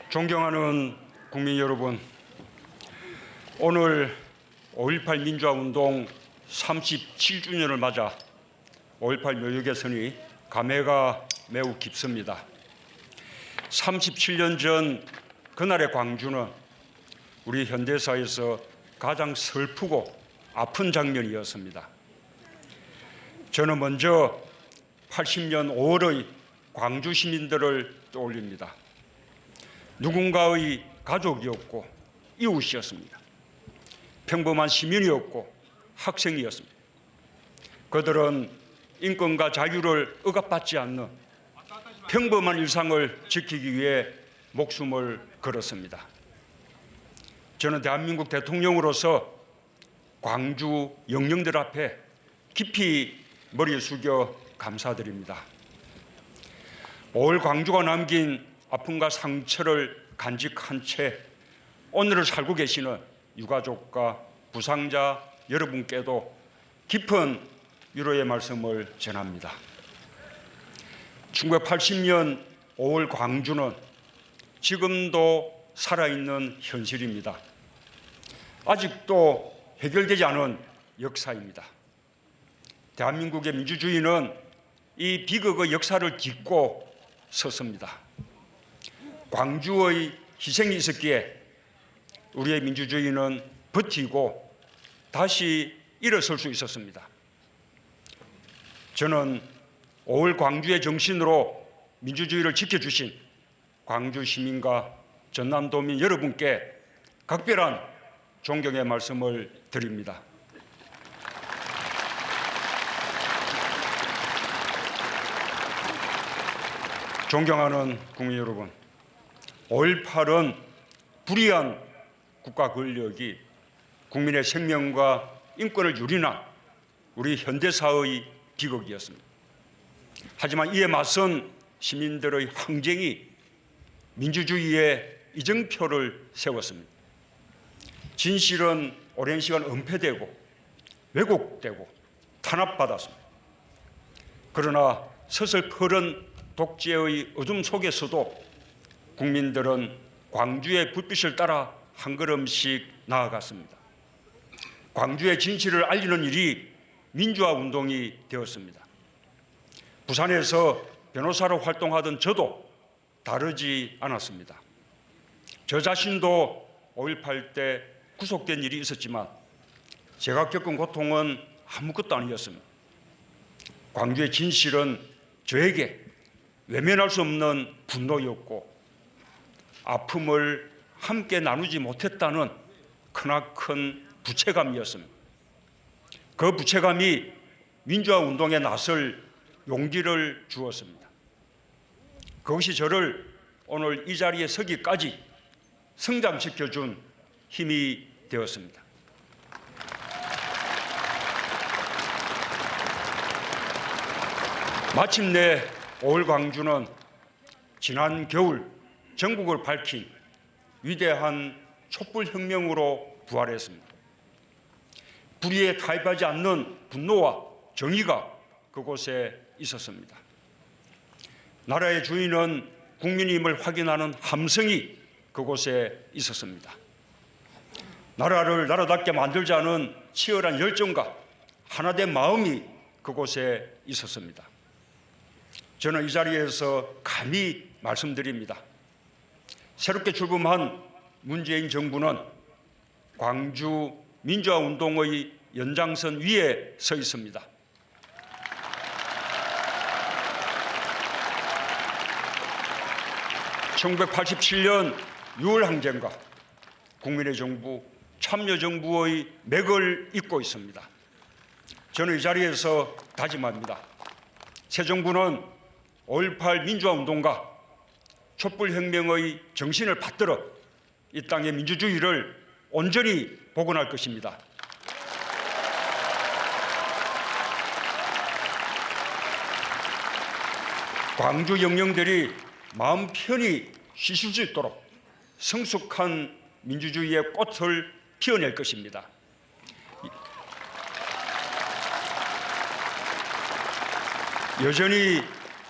존경하는 국민 여러분, 오늘 5.18 민주화운동 37주년을 맞아 5.18 묘역 개선이 감회가 매우 깊습니다. 37년 전 그날의 광주는 우리 현대사에서 가장 슬프고 아픈 장면이었습니다. 저는 먼저 80년 5월의 광주 시민들을 떠올립니다. 누군가의 가족이었고 이웃이었습니다. 평범한 시민이었고 학생이었습니다. 그들은 인권과 자유를 억압받지 않는 평범한 일상을 지키기 위해 목숨을 걸었습니다. 저는 대한민국 대통령으로서 광주 영령들 앞에 깊이 머리 숙여 감사드립니다. 5월 광주가 남긴 아픔과 상처를 간직한 채 오늘을 살고 계시는 유가족과 부상자 여러분께도 깊은 위로의 말씀을 전합니다. 1980년 5월 광주는 지금도 살아있는 현실입니다. 아직도 해결되지 않은 역사입니다. 대한민국의 민주주의는 이 비극의 역사를 딛고 섰습니다. 광주의 희생이 있었기에 우리의 민주주의는 버티고 다시 일어설 수 있었습니다. 저는 5월 광주의 정신으로 민주주의를 지켜주신 광주 시민과 전남도민 여러분께 각별한 존경의 말씀을 드립니다. 존경하는 국민 여러분, 5.18은 불의한 국가 권력이 국민의 생명과 인권을 유린한 우리 현대사의 비극이었습니다. 하지만 이에 맞선 시민들의 항쟁이 민주주의의 이정표를 세웠습니다. 진실은 오랜 시간 은폐되고 왜곡되고 탄압받았습니다. 그러나 서슬퍼런 독재의 어둠 속에서도 국민들은 광주의 불빛을 따라 한 걸음씩 나아갔습니다. 광주의 진실을 알리는 일이 민주화 운동이 되었습니다. 부산에서 변호사로 활동하던 저도 다르지 않았습니다. 저 자신도 5.18 때 구속된 일이 있었지만 제가 겪은 고통은 아무것도 아니었습니다. 광주의 진실은 저에게 외면할 수 없는 분노였고 아픔을 함께 나누지 못했다는 크나큰 부채감이었습니다. 그 부채감이 민주화 운동에 나설 용기를 주었습니다. 그것이 저를 오늘 이 자리에 서기까지 성장시켜준 힘이 되었습니다. 마침내 5월 광주는 지난 겨울 전국을 밝힌 위대한 촛불혁명으로 부활했습니다. 불의에 타협하지 않는 분노와 정의가 그곳에 있었습니다. 나라의 주인은 국민임을 확인하는 함성이 그곳에 있었습니다. 나라를 나라답게 만들자는 치열한 열정과 하나된 마음이 그곳에 있었습니다. 저는 이 자리에서 감히 말씀드립니다. 새롭게 출범한 문재인 정부는 광주 민주화 운동의 연장선 위에 서 있습니다. (1987년) 6월 항쟁과 국민의 정부, 참여정부의 맥을 잇고 있습니다. 저는 이 자리에서 다짐합니다. 새 정부는 5.18 민주화 운동과 촛불혁명의 정신을 받들어 이 땅의 민주주의를 온전히 복원할 것입니다. 광주 영령들이 마음 편히 쉬실 수 있도록 성숙한 민주주의의 꽃을 피워낼 것입니다. 여전히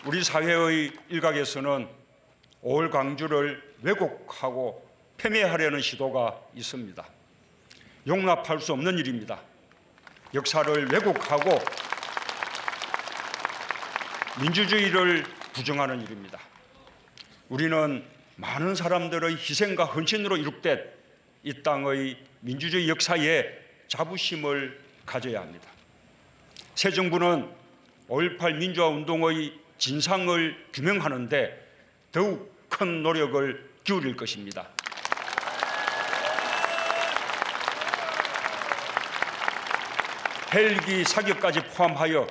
우리 사회의 일각에서는 5월 광주를 왜곡하고 폄훼하려는 시도가 있습니다. 용납할 수 없는 일입니다. 역사를 왜곡하고 민주주의를 부정하는 일입니다. 우리는 많은 사람들의 희생과 헌신으로 이룩된 이 땅의 민주주의 역사에 자부심을 가져야 합니다. 새 정부는 5.18 민주화 운동의 진상을 규명하는 데 더욱 큰 노력을 기울일 것입니다. 헬기 사격까지 포함하여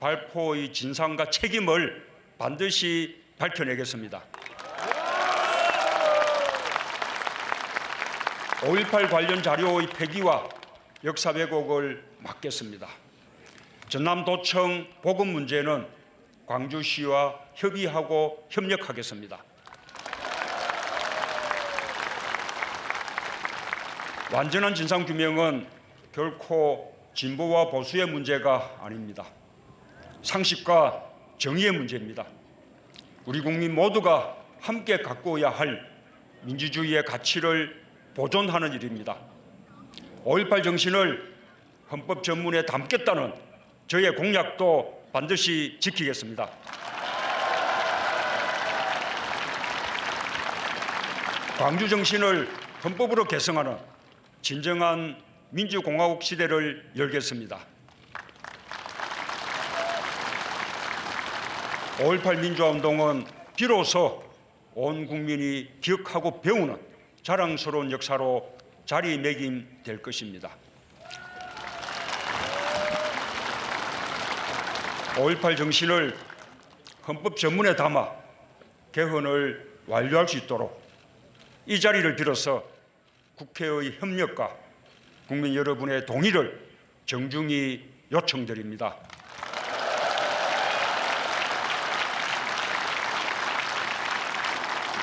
발포의 진상과 책임을 반드시 밝혀내겠습니다. 5.18 관련 자료의 폐기와 역사 왜곡을 막겠습니다. 전남도청 보급 문제는 광주시와 협의하고 협력하겠습니다. 완전한 진상규명은 결코 진보와 보수의 문제가 아닙니다. 상식과 정의의 문제입니다. 우리 국민 모두가 함께 가꾸어야 할 민주주의의 가치를 보존하는 일입니다. 5.18 정신을 헌법 전문에 담겠다는 저의 공약도 반드시 지키겠습니다. 광주 정신을 헌법으로 개성하는 진정한 민주공화국 시대를 열겠습니다. 5.18 민주화운동은 비로소 온 국민이 기억하고 배우는 자랑스러운 역사로 자리매김될 것입니다. 5.18 정신을 헌법 전문에 담아 개헌을 완료할 수 있도록 이 자리를 빌어서 국회의 협력과 국민 여러분의 동의를 정중히 요청드립니다.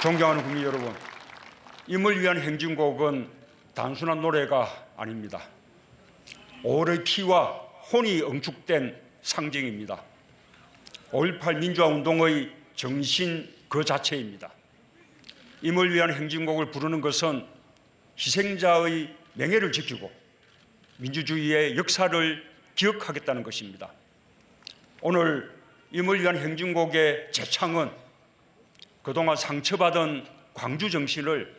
존경하는 국민 여러분, 임을 위한 행진곡은 단순한 노래가 아닙니다. 5월의 피와 혼이 응축된 상징입니다. 5.18 민주화운동의 정신 그 자체입니다. 임을 위한 행진곡을 부르는 것은 희생자의 명예를 지키고 민주주의의 역사를 기억하겠다는 것입니다. 오늘 임을 위한 행진곡의 재창은 그동안 상처받은 광주 정신을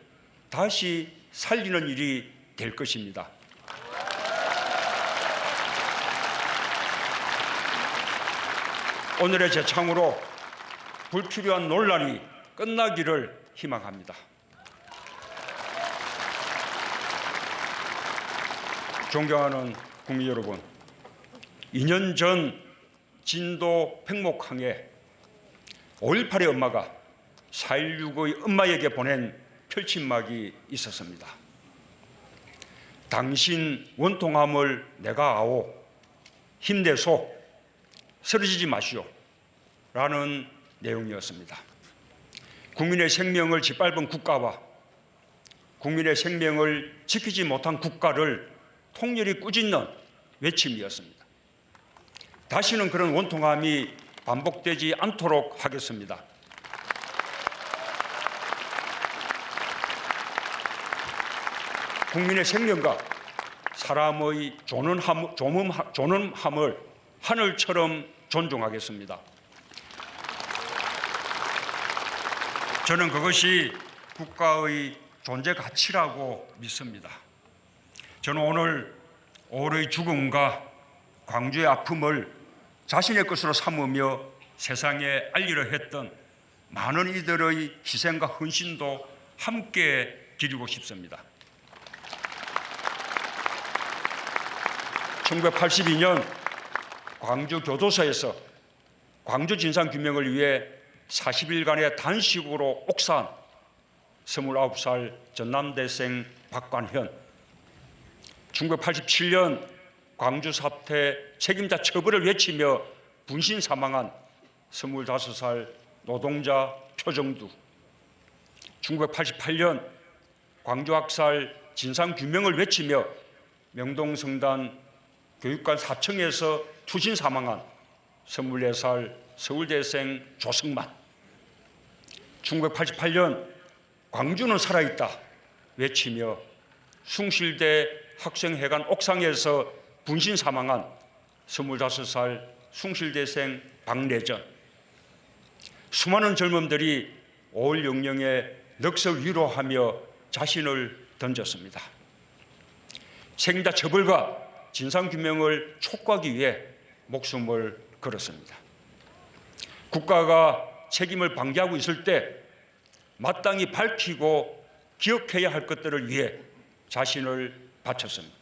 다시 살리는 일이 될 것입니다. 오늘의 재창으로 불필요한 논란이 끝나기를 희망합니다. 존경하는 국민 여러분, 2년 전 진도 팽목항에 5.18의 엄마가 4.16의 엄마에게 보낸 펼침막이 있었습니다. 당신 원통함을 내가 아오, 힘내소, 쓰러지지 마시오 라는 내용이었습니다. 국민의 생명을 짓밟은 국가와 국민의 생명을 지키지 못한 국가를 통렬히 꾸짖는 외침이었습니다. 다시는 그런 원통함이 반복되지 않도록 하겠습니다. 국민의 생명과 사람의 존엄함을 하늘처럼 존중하겠습니다. 저는 그것이 국가의 존재 가치라고 믿습니다. 저는 오늘 5월의 죽음과 광주의 아픔을 자신의 것으로 삼으며 세상에 알리려 했던 많은 이들의 희생과 헌신도 함께 기리고 싶습니다. 1982년 광주 교도소에서 광주 진상규명을 위해 40일간의 단식으로 옥사한 29살 전남대생 박관현, 1987년 광주 사태 책임자 처벌을 외치며 분신 사망한 25살 노동자 표정두, 1988년 광주 학살 진상규명을 외치며 명동성단 교육관 4층에서 투신 사망한 24살 서울대생 조승만, 1988년 광주는 살아있다 외치며 숭실대 학생회관 옥상에서 분신 사망한 25살 숭실대생 박래전. 수많은 젊음들이 5월 영령에 넋을 위로하며 자신을 던졌습니다. 책임자 처벌과 진상규명을 촉구하기 위해 목숨을 걸었습니다. 국가가 책임을 방기하고 있을 때 마땅히 밝히고 기억해야 할 것들을 위해 자신을 바쳤습니다.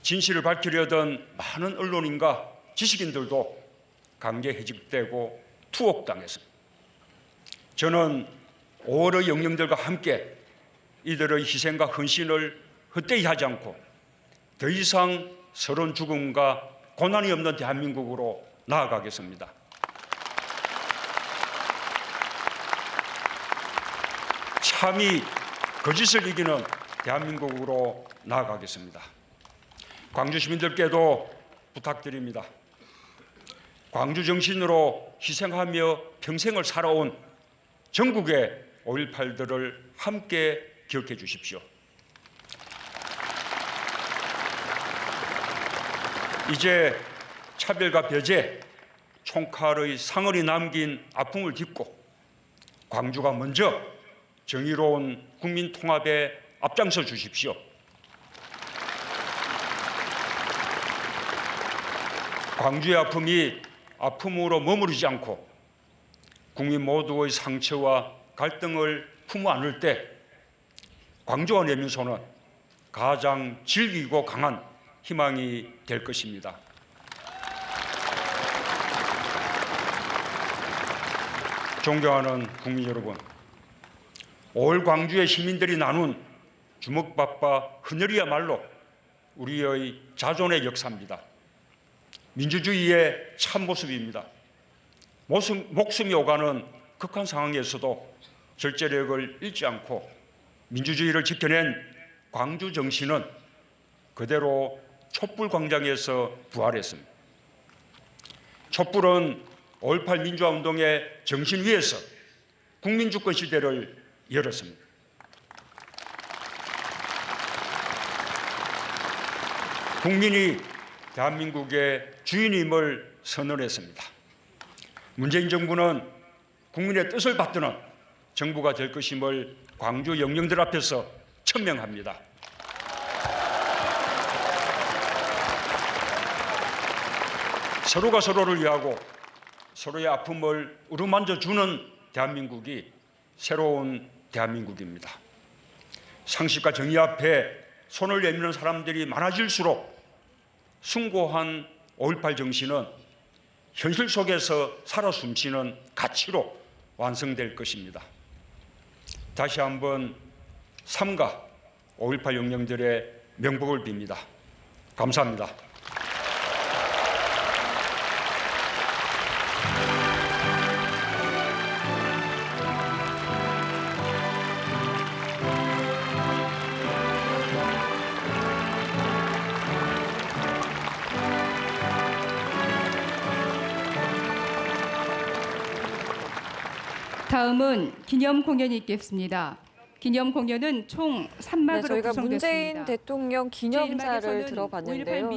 진실을 밝히려던 많은 언론인과 지식인들도 강제 해직되고 투옥당했습니다. 저는 5월의 영령들과 함께 이들의 희생과 헌신을 헛되이 하지 않고 더 이상 서러운 죽음과 고난이 없는 대한민국으로 나아가겠습니다. 참이 거짓을 이기는 대한민국으로 나아가겠습니다. 광주 시민들께도 부탁드립니다. 광주 정신으로 희생하며 평생을 살아온 전국의 5.18들을 함께 기억해 주십시오. 이제 차별과 배제, 총칼의 상흔이 남긴 아픔을 딛고 광주가 먼저 정의로운 국민 통합에 앞장서 주십시오. 광주의 아픔이 아픔으로 머무르지 않고 국민 모두의 상처와 갈등을 품어 안을 때 광주와 내민소는 가장 질기고 강한 희망이 될 것입니다. 존경하는 국민 여러분, 5월 광주의 시민들이 나눈 주먹밥과 헌혈이야말로 우리의 자존의 역사입니다. 민주주의의 참모습입니다. 목숨이 오가는 극한 상황에서도 절제력을 잃지 않고 민주주의를 지켜낸 광주 정신은 그대로 촛불 광장에서 부활했습니다. 촛불은 5.18 민주화운동의 정신 위에서 국민주권 시대를 열었습니다. 국민이 대한민국의 주인임을 선언했습니다. 문재인 정부는 국민의 뜻을 받드는 정부가 될 것임을 광주 영령들 앞에서 천명합니다. 서로가 서로를 위하고 서로의 아픔을 어루만져 주는 대한민국이 새로운 대한민국입니다. 상식과 정의 앞에 손을 내미는 사람들이 많아질수록 숭고한 5.18 정신은 현실 속에서 살아 숨쉬는 가치로 완성될 것입니다. 다시 한번 삼가 5.18 영령들의 명복을 빕니다. 감사합니다. 다음은 기념 공연이 있겠습니다. 기념 공연은 총 3막으로 저희가 구성됐습니다. 문재인 대통령 기념사를 들어봤는데요.